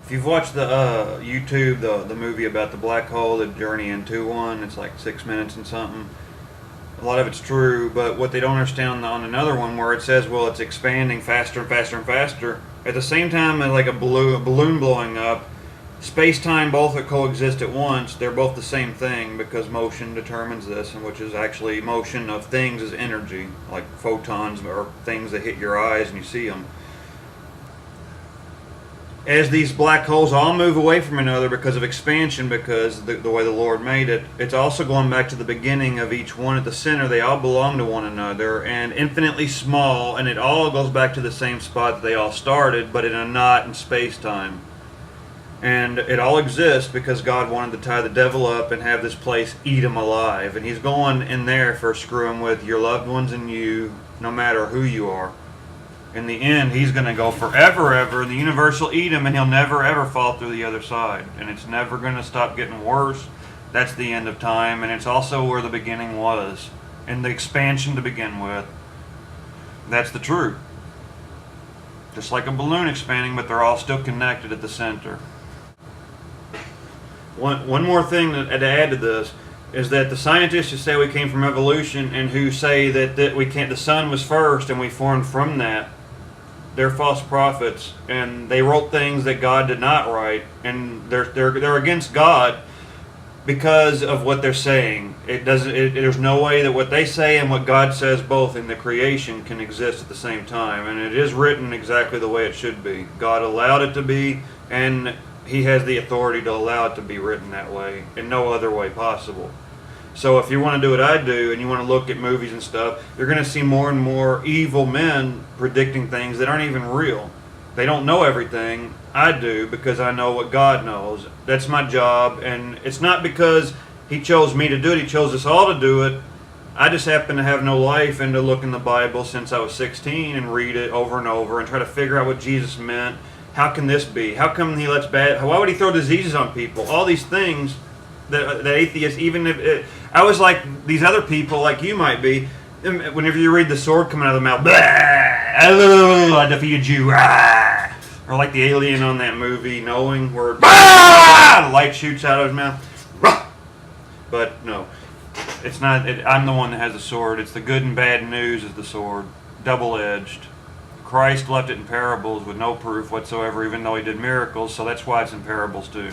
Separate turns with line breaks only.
If you've watched the YouTube, the movie about the black hole, the Journey Into One, it's like 6 minutes and something. A lot of it's true, but what they don't understand on another one where it says, well, it's expanding faster and faster and faster. At the same time, like a balloon blowing up, space-time both coexist at once. They're both the same thing because motion determines this, and which is actually motion of things is energy, like photons or things that hit your eyes and you see them. As these black holes all move away from one another because of expansion, because the way the Lord made it, it's also going back to the beginning of each one at the center. They all belong to one another and infinitely small, and it all goes back to the same spot that they all started, but in a knot in space-time. And it all exists because God wanted to tie the devil up and have this place eat him alive. And he's going in there for screwing with your loved ones and you, no matter who you are. In the end, he's going to go forever, ever. The universe will eat him, and he'll never, ever fall through the other side. And it's never going to stop getting worse. That's the end of time, and it's also where the beginning was, and the expansion to begin with. That's the truth. Just like a balloon expanding, but they're all still connected at the center. One more thing to add to this is that the scientists who say we came from evolution and who say that we can't, the sun was first and we formed from that, they're false prophets, and they wrote things that God did not write, and they're against God because of what they're saying. There's no way that what they say and what God says both in the creation can exist at the same time, and it is written exactly the way it should be. God allowed it to be, and he has the authority to allow it to be written that way, in no other way possible. So if you want to do what I do and you want to look at movies and stuff, you're going to see more and more evil men predicting things that aren't even real. They don't know everything. I do because I know what God knows. That's my job, and it's not because he chose me to do it. He chose us all to do it. I just happen to have no life and to look in the Bible since I was 16 and read it over and over and try to figure out what Jesus meant. How can this be? How come he lets bad? Why would he throw diseases on people? All these things that atheists, even if I was like these other people, like you might be, whenever you read the sword coming out of the mouth, I defeated you, or like the alien on that movie, knowing where the light shoots out of his mouth. But no, it's not. I'm the one that has the sword. It's the good and bad news is the sword, double-edged. Christ left it in parables with no proof whatsoever, even though he did miracles, so that's why it's in parables too.